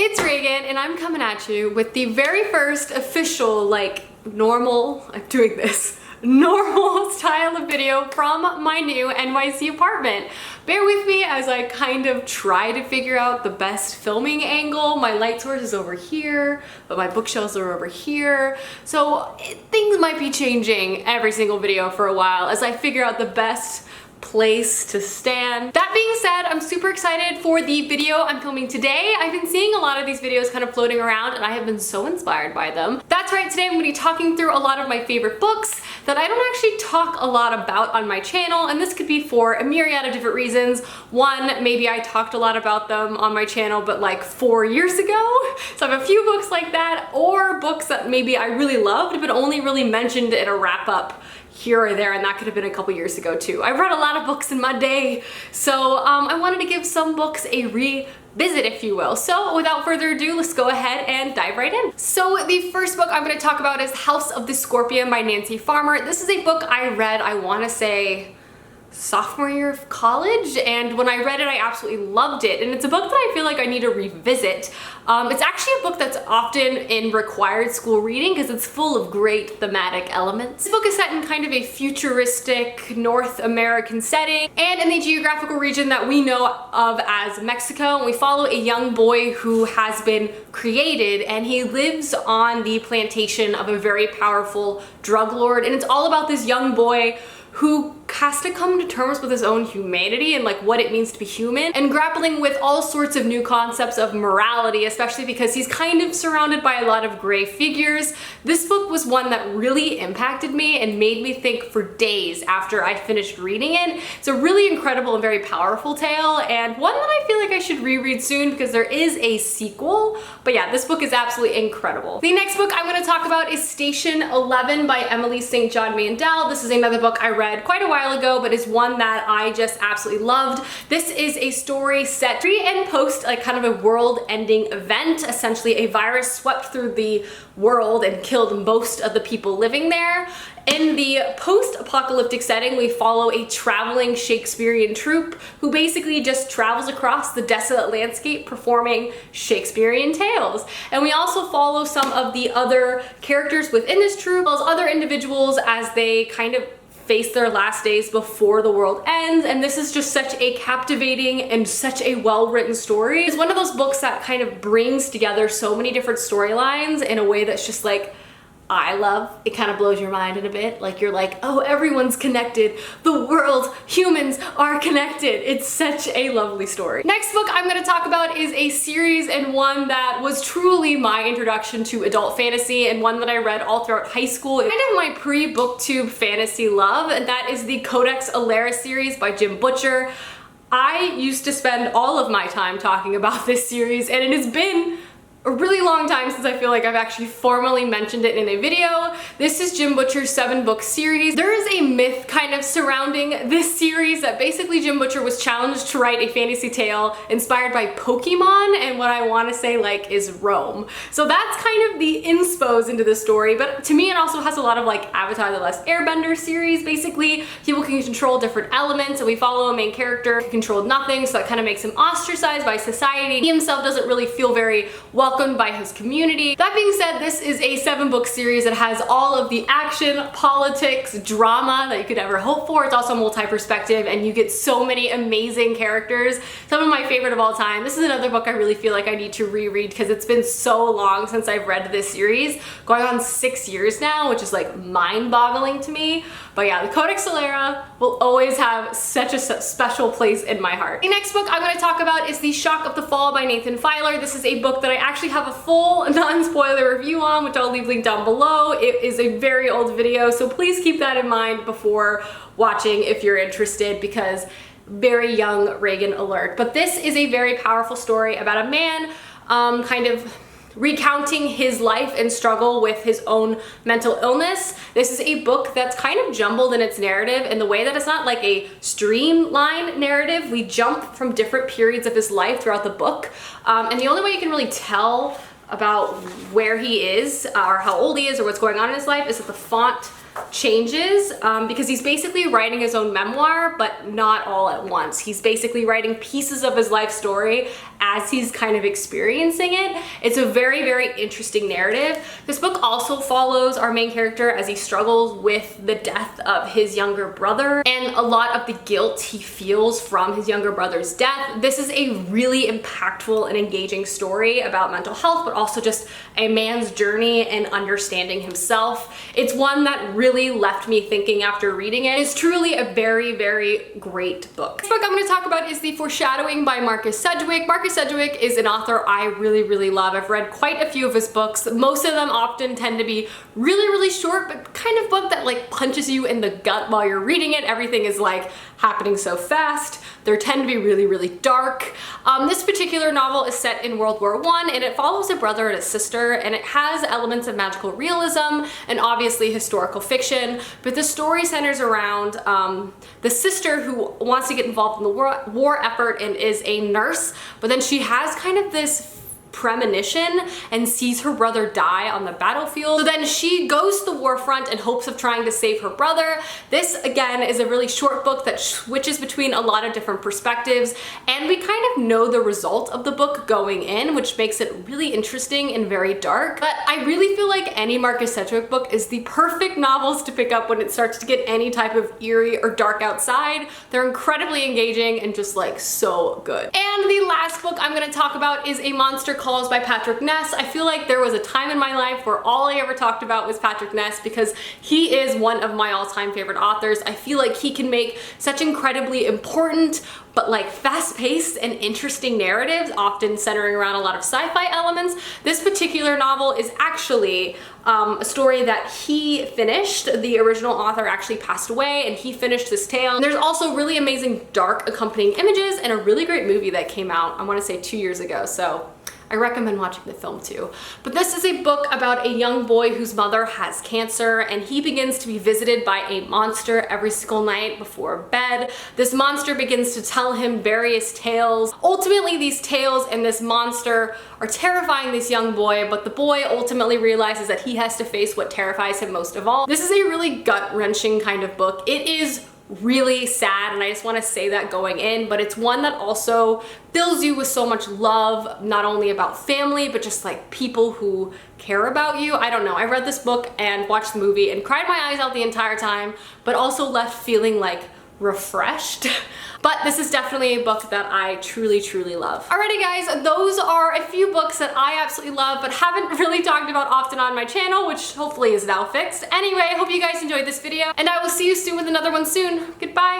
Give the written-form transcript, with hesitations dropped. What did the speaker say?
it's Reagan, and I'm coming at you with the very first official, normal style of video from my new NYC apartment. Bear with me as I kind of try to figure out the best filming angle. My light source is over here, but my bookshelves are over here. So things might be changing every single video for a while as I figure out the best place to stand. That being said, I'm super excited for the video I'm filming today. I've been seeing a lot of these videos kind of floating around and I have been so inspired by them. That's right, today I'm going to be talking through a lot of my favorite books that I don't actually talk a lot about on my channel, and this could be for a myriad of different reasons. One, maybe I talked a lot about them on my channel but like 4 years ago, so I have a few books like that, or books that maybe I really loved but only really mentioned in a wrap-up here or there, and that could have been a couple years ago too. I've read a lot of books in my day, so I wanted to give some books a revisit, if you will. So without further ado, let's go ahead and dive right in. So the first book I'm going to talk about is House of the Scorpion by Nancy Farmer. This is a book I read, I want to say, sophomore year of college, and when I read it I absolutely loved it, and it's a book that I feel like I need to revisit. It's actually a book that's often in required school reading because it's full of great thematic elements. This book is set in kind of a futuristic North American setting and in the geographical region that we know of as Mexico, and we follow a young boy who has been created and he lives on the plantation of a very powerful drug lord, and it's all about this young boy who has to come to terms with his own humanity and like what it means to be human, and grappling with all sorts of new concepts of morality, especially because he's kind of surrounded by a lot of gray figures. This book was one that really impacted me and made me think for days after I finished reading it. It's a really incredible and very powerful tale, and one that I feel like I should reread soon because there is a sequel. But yeah, this book is absolutely incredible. The next book I'm going to talk about is Station 11 by Emily St. John Mandel. This is another book I read quite a while ago, but is one that I just absolutely loved. This is a story set pre and post like kind of a world-ending event. Essentially, a virus swept through the world and killed most of the people living there. In the post-apocalyptic setting, we follow a traveling Shakespearean troupe who basically just travels across the desolate landscape performing Shakespearean tales. And we also follow some of the other characters within this troupe, as well as other individuals as they kind of face their last days before the world ends. And this is just such a captivating and such a well-written story. It's one of those books that kind of brings together so many different storylines in a way that's just like, I love. It kind of blows your mind in a bit. Like you're like, oh, everyone's connected. The world, humans are connected. It's such a lovely story. Next book I'm going to talk about is a series, and one that was truly my introduction to adult fantasy, and one that I read all throughout high school. Kind of my pre-booktube fantasy love, and that is the Codex Alera series by Jim Butcher. I used to spend all of my time talking about this series, and it has been a really long time since I feel like I've actually formally mentioned it in a video. This is Jim Butcher's 7-book series. There is a myth kind of surrounding this series that basically Jim Butcher was challenged to write a fantasy tale inspired by Pokemon and what I want to say like is Rome. So that's kind of the inspos into the story, but to me it also has a lot of like Avatar: The Last Airbender series. Basically, people can control different elements and we follow a main character who controlled nothing, so that kind of makes him ostracized by society. He himself doesn't really feel very welcomed by his community. That being said, this is a 7-book series that has all of the action, politics, drama that you could ever hope for. It's also multi-perspective and you get so many amazing characters. Some of my favorite of all time. This is another book I really feel like I need to reread because it's been so long since I've read this series. Going on 6 years now, which is like mind-boggling to me. But yeah, the Codex Alera will always have such a special place in my heart. The next book I'm going to talk about is The Shock of the Fall by Nathan Filer. This is a book that I actually have a full non-spoiler review on, which I'll leave linked down below. It is a very old video, so please keep that in mind before watching if you're interested, because very young Reagan alert. But this is a very powerful story about a man kind of recounting his life and struggle with his own mental illness. This is a book that's kind of jumbled in its narrative in the way that it's not like a streamlined narrative. We jump from different periods of his life throughout the book, and the only way you can really tell about where he is or how old he is or what's going on in his life is that the font changes, because he's basically writing his own memoir, but not all at once. He's basically writing pieces of his life story as he's kind of experiencing it. It's a very, very interesting narrative. This book also follows our main character as he struggles with the death of his younger brother and a lot of the guilt he feels from his younger brother's death. This is a really impactful and engaging story about mental health, but also just a man's journey and understanding himself. It's one that really left me thinking after reading it. It's truly a very, very great book. The book I'm going to talk about is The Foreshadowing by Marcus Sedgwick. Marcus Sedgwick is an author I really, really love. I've read quite a few of his books. Most of them often tend to be really, really short, but kind of book that like punches you in the gut while you're reading it. Everything is like happening so fast. They tend to be really, really dark. This particular novel is set in World War I, and it follows a brother and a sister, and it has elements of magical realism and obviously historical fiction, but the story centers around the sister who wants to get involved in the war effort and is a nurse, but then she has kind of this premonition and sees her brother die on the battlefield. So then she goes to the war front in hopes of trying to save her brother. This again is a really short book that switches between a lot of different perspectives, and we kind of know the result of the book going in, which makes it really interesting and very dark. But I really feel like any Marcus Sedgwick book is the perfect novels to pick up when it starts to get any type of eerie or dark outside. They're incredibly engaging and just like so good. And the last book I'm going to talk about is A Monster Calls by Patrick Ness. I feel like there was a time in my life where all I ever talked about was Patrick Ness because he is one of my all-time favorite authors. I feel like he can make such incredibly important but like fast-paced and interesting narratives, often centering around a lot of sci-fi elements. This particular novel is actually a story that he finished. The original author actually passed away and he finished this tale. And there's also really amazing dark accompanying images and a really great movie that came out, I want to say 2 years ago, so I recommend watching the film too. But this is a book about a young boy whose mother has cancer, and he begins to be visited by a monster every single night before bed. This monster begins to tell him various tales. Ultimately, these tales and this monster are terrifying this young boy, but the boy ultimately realizes that he has to face what terrifies him most of all. This is a really gut-wrenching kind of book. It is really sad, and I just want to say that going in, but it's one that also fills you with so much love, not only about family, but just like people who care about you. I don't know, I read this book and watched the movie and cried my eyes out the entire time, but also left feeling like refreshed. But this is definitely a book that I truly, truly love. Alrighty guys, those are a few books that I absolutely love but haven't really talked about often on my channel, which hopefully is now fixed. Anyway, I hope you guys enjoyed this video, and I will see you soon with another one soon. Goodbye!